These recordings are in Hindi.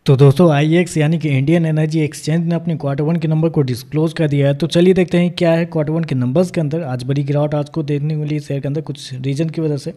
तो दोस्तों आईएक्स यानी कि इंडियन एनर्जी एक्सचेंज ने अपने क्वार्टर वन के नंबर को डिस्क्लोज कर दिया है। तो चलिए देखते हैं क्या है क्वार्टर वन के नंबर्स के अंदर। आज बड़ी गिरावट आज को देखने को मिली शेयर के अंदर कुछ रीजन की वजह से।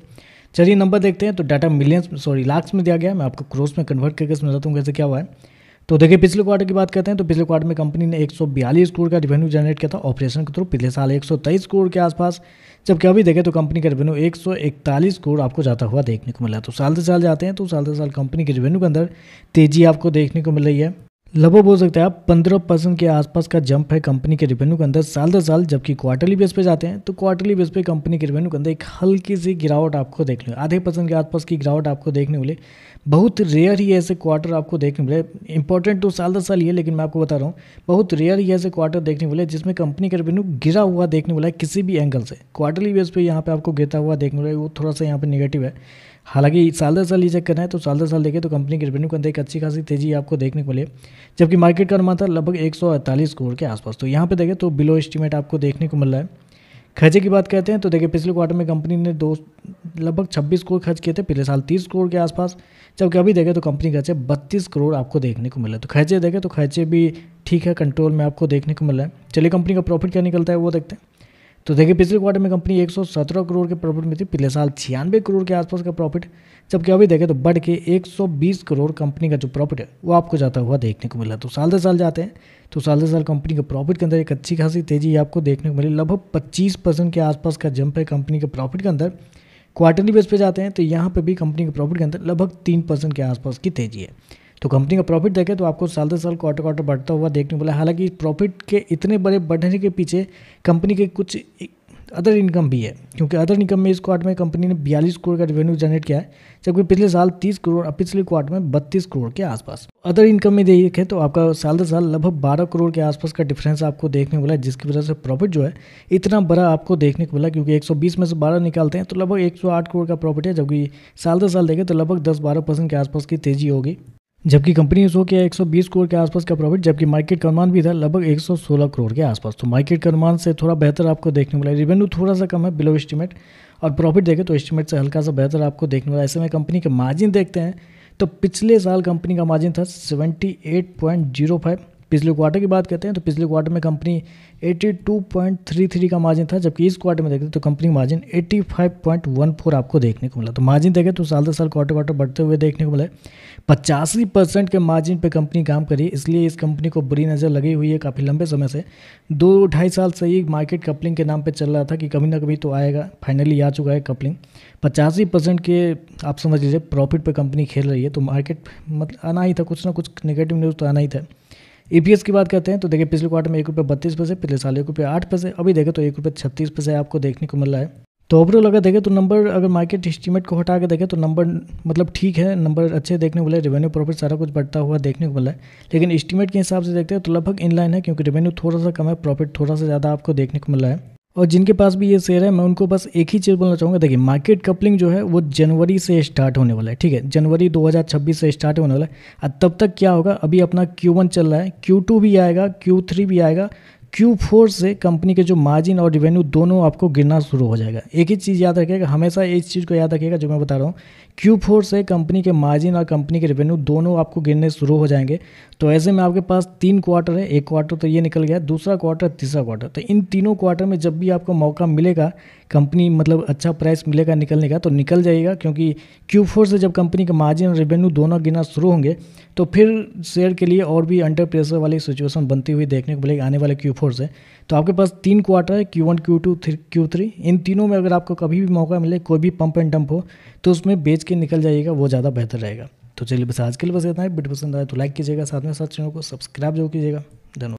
चलिए नंबर देखते हैं। तो डाटा लाख्स में दिया गया है। मैं आपको क्रोस में कन्वर्ट करके समझाता हूँ कैसे क्या हुआ है। तो देखिए पिछले क्वार्टर की बात करते हैं तो पिछले क्वार्टर में कंपनी ने 142 करोड़ का रेवेन्यू जनरेट किया था ऑपरेशन के थ्रू। पिछले साल 123 करोड़ के आसपास, जबकि अभी देखें तो कंपनी का रेवेन्यू 141 करोड़ आपको जाता हुआ देखने को मिला है। तो साल से साल जाते हैं तो साल से साल कंपनी के रेवेन्यू के अंदर तेजी आपको देखने को मिल रही है। लगभग बोल सकते हैं आप 15% के आसपास का जंप है कंपनी के रेवेन्यू के अंदर साल दर साल। जबकि क्वार्टरली बेस पे जाते हैं तो क्वार्टरली बेस पे कंपनी के रेवेन्यू के अंदर एक हल्की सी गिरावट आपको देखने आधे % के आसपास की गिरावट आपको देखने मिले। बहुत रेयर ही ऐसे क्वार्टर आपको देखने मिले। इंपॉर्टेंट तो साल दर साल ही है, लेकिन मैं आपको बता रहा हूँ बहुत रेयर ही ऐसे क्वार्टर देखने मिले जिसमें कंपनी का रेवेन्यू गिरा हुआ देखने मिला है किसी भी एंगल से। क्वार्टरली बेस पे यहाँ पे आपको गिरता हुआ देखने मिला है, वो थोड़ा सा यहाँ पे नेगेटिव है। हालांकि साल दर साल ये चेक करना है तो साल दर साल देखें तो कंपनी के रेवेन्यू के अंदर एक अच्छी खासी तेजी आपको देखने को मिली। जबकि मार्केट का अनुमान था लगभग 148 करोड़ के आसपास। तो यहाँ पे देखें तो बिलो एस्टीमेट आपको देखने को मिल रहा है। खर्चे की बात करते हैं तो देखिए पिछले क्वार्टर में कंपनी ने लगभग 26 करोड़ खर्च किए थे, पिछले साल 30 करोड़ के आसपास। जबकि अभी देखें तो कंपनी खर्चे 32 करोड़ आपको देखने को मिला है। तो खर्चे देखें तो खर्चे भी ठीक है, कंट्रोल में आपको देखने को मिल रहा है। चलिए कंपनी का प्रॉफिट क्या निकलता है वो देखते हैं। तो देखिए पिछले क्वार्टर में कंपनी 117 करोड़ के प्रॉफिट में थी, पिछले साल 96 करोड़ के आसपास का प्रॉफिट। जबकि अभी देखें तो बढ़ के 120 करोड़ कंपनी का जो प्रॉफिट है वो आपको जाता हुआ देखने को मिला। तो साल दर साल जाते हैं तो साल दर साल कंपनी के प्रॉफिट के अंदर एक अच्छी खासी तेजी आपको देखने को मिली। लगभग 25% के आसपास का जंप है कंपनी के प्रॉफिट के अंदर। क्वार्टरली बेस पे जाते हैं तो यहाँ पे भी कंपनी के प्रॉफिट के अंदर लगभग 3% के आसपास की तेजी है। तो कंपनी का प्रॉफिट देखें तो आपको साल दर साल क्वार्टर क्वार्टर बढ़ता हुआ देखने को मिला। हालांकि प्रॉफिट के इतने बड़े बढ़ने के पीछे कंपनी के कुछ अदर इनकम भी है, क्योंकि अदर इनकम में इस क्वार्टर में कंपनी ने 42 करोड़ का रेवेन्यू जनरेट किया है। जबकि पिछले साल 30 करोड़ और पिछले क्वार्टर में 32 करोड़ के आसपास। अदर इनकम में देखें तो आपका साल दर साल लगभग 12 करोड़ के आसपास का डिफरेंस आपको देखने को मिला, जिसकी वजह से प्रॉफिट जो है इतना बड़ा आपको देखने को मिला। क्योंकि 120 में से 12 निकालते हैं तो लगभग 108 करोड़ का प्रॉफिट है। जबकि साल दर साल देखें तो लगभग 10-12% के आसपास की तेजी होगी। जबकि कंपनी ने शो किया 120 करोड़ के आसपास का प्रॉफिट, जबकि मार्केट का अनुमान भी था लगभग 116 करोड़ के आसपास। तो मार्केट का अनुमान से थोड़ा बेहतर आपको देखने मिला। रेवेन्यू थोड़ा सा कम है बिलो एस्टीमेट, और प्रॉफिट देखें तो एस्टीमेट से हल्का सा बेहतर आपको देखने मिला। ऐसे में कंपनी के मार्जिन देखते हैं तो पिछले साल कंपनी का मार्जिन था 78.05। पिछले क्वार्टर की बात करते हैं तो पिछले क्वार्टर में कंपनी 82.33 का मार्जिन था। जबकि इस क्वार्टर में देखते हैं तो कंपनी मार्जिन 85.14 आपको देखने को मिला। तो मार्जिन देखें तो साल दर साल क्वार्टर क्वार्टर बढ़ते हुए देखने को मिला। 85% के मार्जिन पे कंपनी काम करी, इसलिए इस कंपनी को बुरी नज़र लगी हुई है काफ़ी लंबे समय से। 2-2.5 साल से ही मार्केट कपलिंग के नाम पे चल रहा था कि कभी ना कभी तो आएगा, फाइनली आ चुका है कपलिंग। 85% के आप समझ लीजिए प्रॉफिट पे कंपनी खेल रही है। तो मार्केट मतलब आना ही था, कुछ ना कुछ नेगेटिव न्यूज़ तो आना ही था। EPS की बात करते हैं तो देखिए पिछले क्वार्टर में ₹1.32, पिछले साल ₹1.08, अभी देखें तो ₹1.36 आपको देखने को मिल रहा है। तो ओवरऑल अगर देखें तो नंबर, अगर मार्केट एस्टीमेट को हटा के देखें तो नंबर मतलब ठीक है, नंबर अच्छे देखने को मिले। रेवेन्यू प्रॉफिट सारा कुछ बढ़ता हुआ देखने को मिला है। लेकिन एस्टीमेट के हिसाब से देखते हैं तो लगभग इनलाइन है, क्योंकि रेवेन्यू थोड़ा सा कम है, प्रॉफिट थोड़ा सा ज़्यादा आपको देखने को मिल रहा है। और जिनके पास भी ये शेयर है मैं उनको बस एक ही चीज़ बोलना चाहूँगा, देखिए मार्केट कपलिंग जो है वो जनवरी से स्टार्ट होने वाला है। ठीक है, जनवरी 2026 से स्टार्ट होने वाला है। और तब तक क्या होगा, अभी अपना Q1 चल रहा है, Q2 भी आएगा, Q3 भी आएगा, Q4 से कंपनी के जो मार्जिन और रेवेन्यू दोनों आपको गिरना शुरू हो जाएगा। एक ही चीज़ याद रखिएगा, हमेशा इस चीज़ को याद रखिएगा जो मैं बता रहा हूँ, Q4 से कंपनी के मार्जिन और कंपनी के रेवेन्यू दोनों आपको गिरने शुरू हो जाएंगे। तो ऐसे में आपके पास 3 क्वार्टर है, एक क्वार्टर तो ये निकल गया, दूसरा क्वार्टर, तीसरा क्वार्टर। तो इन तीनों क्वार्टर में जब भी आपको मौका मिलेगा, कंपनी मतलब अच्छा प्राइस मिलेगा निकलने का, तो निकल जाइएगा। क्योंकि Q4 से जब कंपनी का मार्जिन और रेवेन्यू दोनों गिरना शुरू होंगे तो फिर शेयर के लिए और भी अंडर प्रेशर वाली सिचुएशन बनती हुई देखने को मिलेगी आने वाले Q4 से। तो आपके पास 3 क्वार्टर है, Q1, Q2, Q3। इन तीनों में अगर आपको कभी भी मौका मिले, कोई भी पंप एंड डंप हो, तो उसमें बेच के निकल जाइएगा, वो ज़्यादा बेहतर रहेगा। तो चलिए बस आज के लिए बस इतना है। वीडियो पसंद आए तो लाइक कीजिएगा, साथ में साथ चैनल को सब्सक्राइब जरूर कीजिएगा। धन्यवाद।